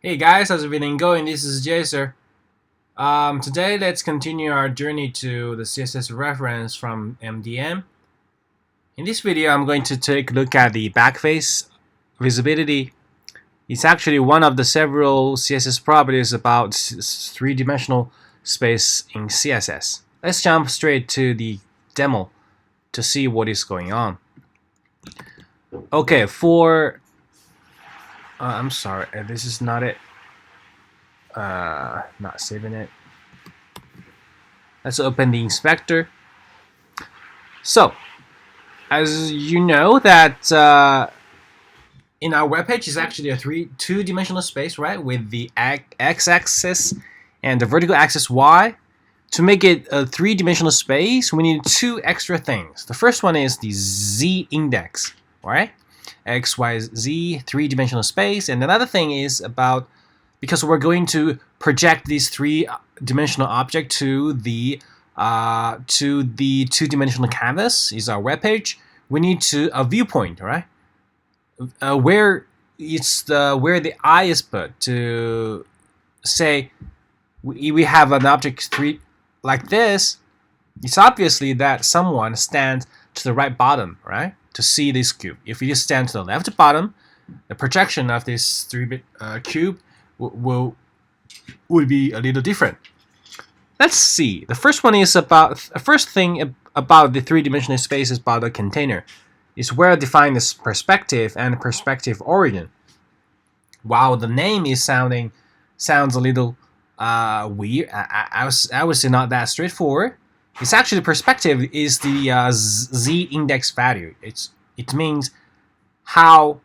Hey guys, how's everything going? This is JSer. Today let's continue our journey to the CSS reference from MDM. In this video I'm going to take a look at the backface visibility. It's actually one of the several CSS properties about three-dimensional space in CSS. Let's jump straight to the demo to see what is going on. Okay, I'm sorry, this is not it. Not saving it. Let's open the inspector. So, as you know that in our web page is actually a two-dimensional space, right? With the x-axis and the vertical axis y. To make it a three-dimensional space, we need two extra things. The first one is the z index, right? X, Y, Z, three-dimensional space. And another thing is about, because we're going to project this three-dimensional object to the two-dimensional canvas, is our web page. We need a viewpoint, right? Where the eye is put, to say we have an object like this. It's obviously that someone stands to the right bottom, right, to see this cube. If you stand to the left bottom, the projection of this three-bit cube would be a little different. Let's see. The first thing about the three-dimensional space is about the container. It's where I define this perspective and perspective origin. Wow, the name sounds a little weird. I would say not that straightforward. It's actually perspective is the z index value. It means how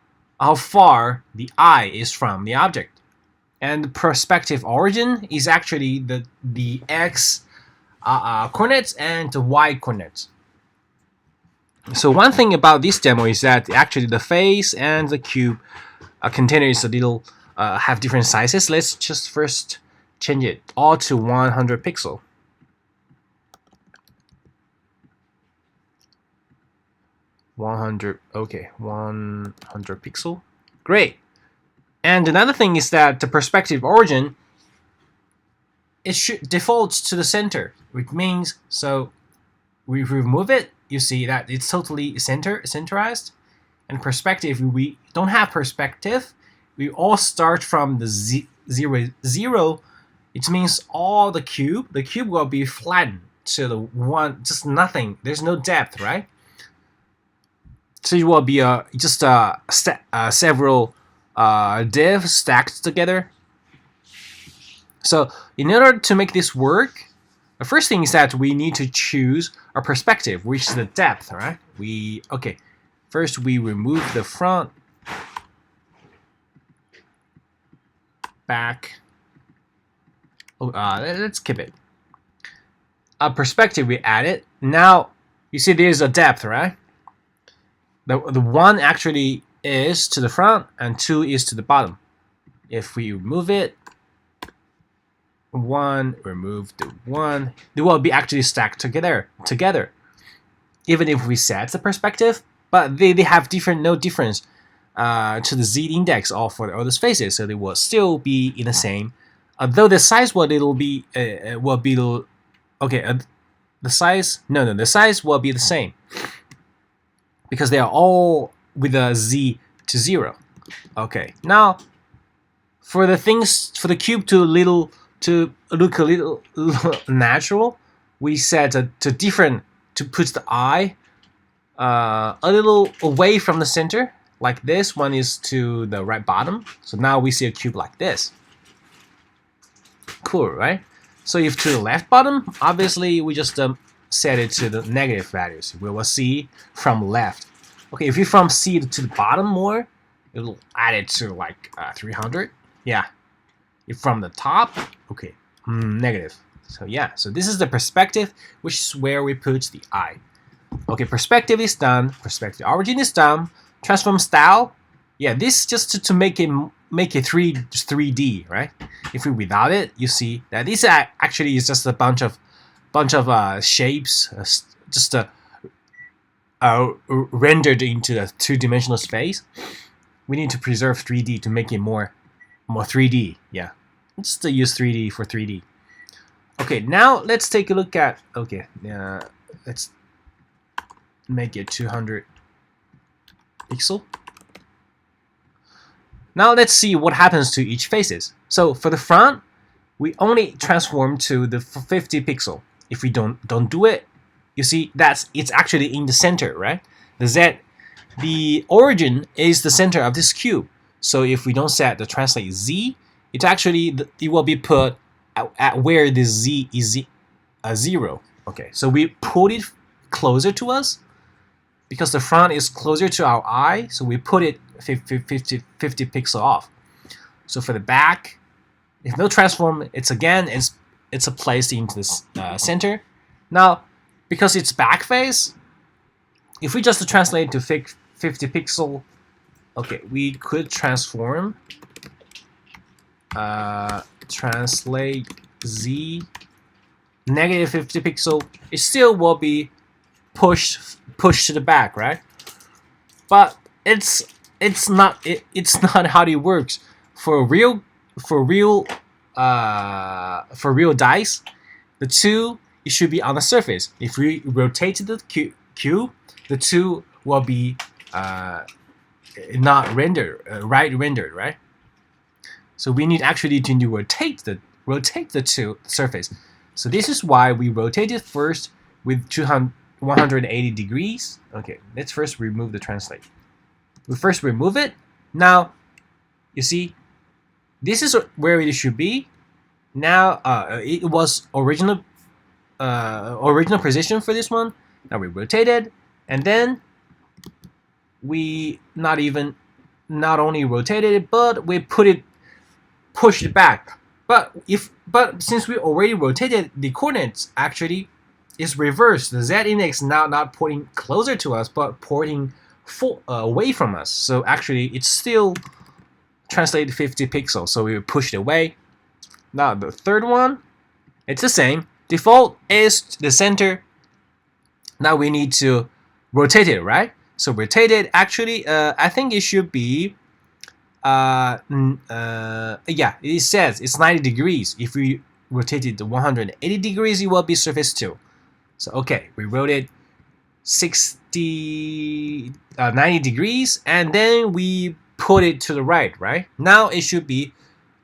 far the eye is from the object. And perspective origin is actually the x coordinates and the y coordinates. So one thing about this demo is that actually the face and the cube container is a little have different sizes. Let's just first change it all to 100 pixel. Okay, 100 pixel. Great. And another thing is that the perspective origin, it should defaults to the center, which means, so we remove it, you see that it's totally centerized. And perspective, we don't have perspective. We all start from the zero. It means all the cube will be flattened to the one, just nothing. There's no depth, right? So it will be just several divs stacked together. So in order to make this work, the first thing is that we need to choose our perspective, which is the depth, right? First we remove the front, back. Let's keep it. Perspective we add it. Now you see there's a depth, right? The one actually is to the front and two is to the bottom. If we remove it, one, remove the one, they will be actually stacked together. Even if we set the perspective, but they have no difference to the z index or for the other spaces, so they will still be in the same. Though the size the size will be the same because they are all with a z to 0. Okay, now for the cube to look a little natural, we set to put the eye a little away from the center, like this one is to the right bottom. So now we see a cube like this. Cool, right? So if to the left bottom, obviously we just set it to the negative values. We will see from left. Okay, if you from C to the bottom more, it will add it to like 300. Yeah. If from the top, okay, negative. So yeah, so this is the perspective, which is where we put the eye. Okay, perspective is done. Perspective origin is done. Transform style, yeah, this just to make it 3D, right? If we without it, you see that this actually is just a bunch of shapes, just rendered into a two-dimensional space. We need to preserve 3D to make it more more 3D. Yeah, let's still use 3D for 3D. Okay, now let's take a look at. Okay, let's make it 200 pixel. Now let's see what happens to each faces. So for the front, we only transform to the 50 pixel. If we don't do it, you see it's actually in the center, right? The origin is the center of this cube. So if we don't set the translate z, it will be put at where the z is 0. Okay, so we put it closer to us because the front is closer to our eye. So we put it 50 pixel off. So for the back, if no transform, it's placed into the center. Now, because it's back face, if we just translate to 50 pixel, okay, we could transform translate z negative 50 pixel. It still will be pushed to the back, right? But it's not how it works for real dice. The 2, it should be on the surface. If we rotate the cube, the 2 will be not rendered, rendered, right? So we need actually to rotate the 2 surface. So this is why we rotate it first with 180 degrees. Okay, let's first remove the translate. We first remove it. Now, you see, this is where it should be. Now, it was original position for this one. Now we rotate it, and then we not only rotated it, but we pushed it back. But since we already rotated, the coordinates actually is reversed. The z index now not pointing closer to us, but pointing away from us. So actually, it's still translated 50 pixels. So we push it away. Now the third one, it's the same. Default is the center. Now we need to rotate it, right? So rotate it. Actually, I think it should be. Yeah, it says it's 90 degrees. If we rotate it to 180 degrees, it will be surface 2. So okay, we rotate 90 degrees, and then we put it to the right. Now it should be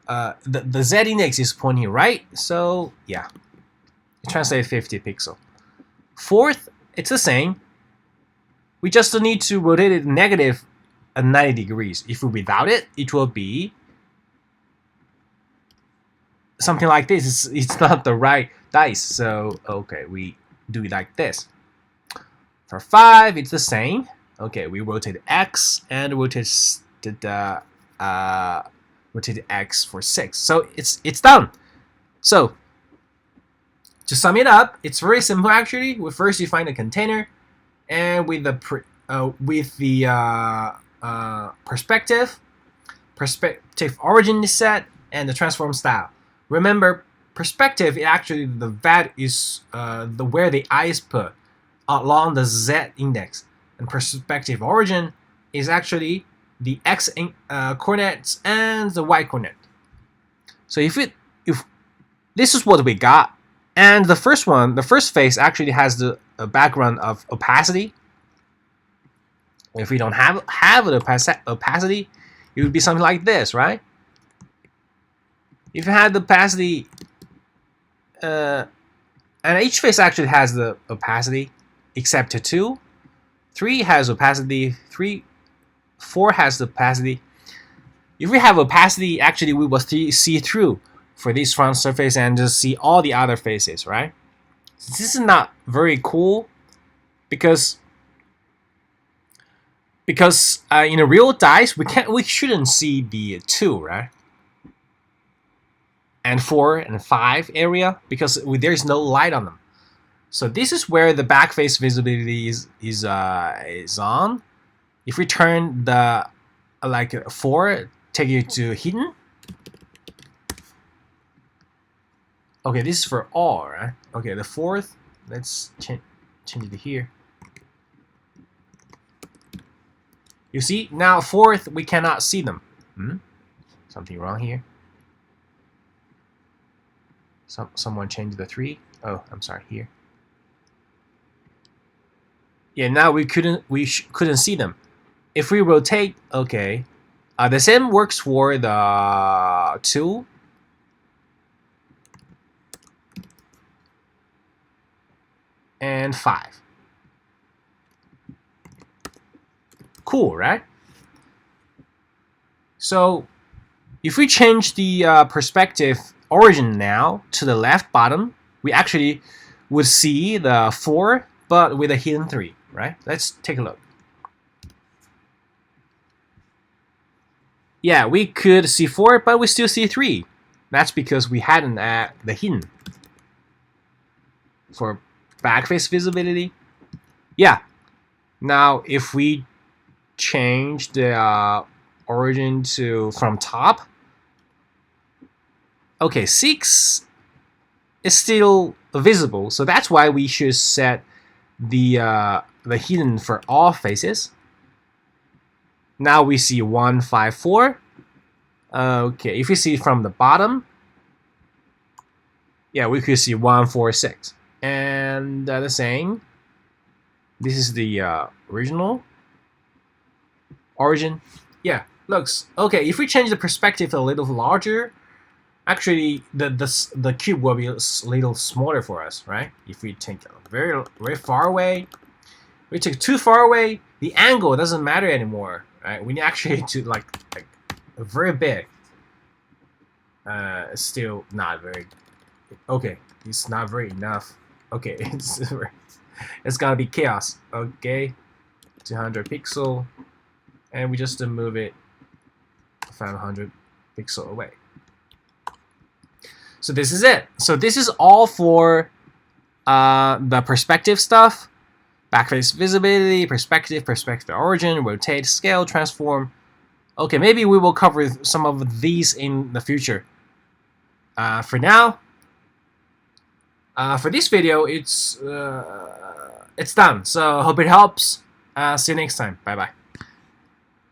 the z index is pointing right. So yeah, translate 50 pixel. Fourth, it's the same. We just need to rotate it negative 90 degrees. If we without it, it will be something like this. It's not the right dice. So okay, we do it like this. For 5, it's the same. Okay, we rotate X and rotate X for 6. So it's done. So to sum it up, it's very simple actually. We first define the container, and with the perspective origin is set, and the transform style. Remember, perspective is actually the value is where the eye is put along the z index, and perspective origin is actually the x coordinates and the y coordinate. So if this is what we got, and the first face actually has the background of opacity. If we don't have the opacity, it would be something like this, right? If you had the opacity, and each face actually has the opacity, except 2. 3 has opacity. 4 has the opacity. If we have opacity, actually we will see through for this front surface and just see all the other faces, right? This is not very cool because in a real dice we shouldn't see the 2, right? And 4 and 5 area because there's no light on them. So this is where the back face visibility is on. If we turn the 4, take it to hidden. Okay, this is for all, right? Okay, the 4th, let's change it to here. You see, now 4th, we cannot see them. Something wrong here. Someone changed the 3. Oh, I'm sorry, here. Yeah, now we couldn't see them. If we rotate, okay, the same works for the 2. And 5. Cool, right? So if we change the perspective origin now to the left bottom, we actually would see the 4, but with a hidden 3, right? Let's take a look. Yeah, we could see 4, but we still see 3. That's because we hadn't added the hidden. For backface visibility, yeah. Now, if we change the origin to from top, okay, 6 is still visible, so that's why we should set the hidden for all faces. Now we see 1, 5, 4. Okay, if we see from the bottom, yeah, we could see 1, 4, 6. And the same. This is the original origin. Yeah, looks okay. If we change the perspective a little larger, actually the cube will be a little smaller for us, right? If we take very far away, we take too far away, the angle doesn't matter anymore, right? We need actually to like very big. Still not very. Okay, it's not very enough. Okay, it's gonna be chaos. Okay, 200 pixel, and we just move it 500 pixel away. So this is it. So this is all for the perspective stuff: backface visibility, perspective origin, rotate, scale, transform. Okay, maybe we will cover some of these in the future. For now. For this video, it's done. So hope it helps. See you next time. Bye bye.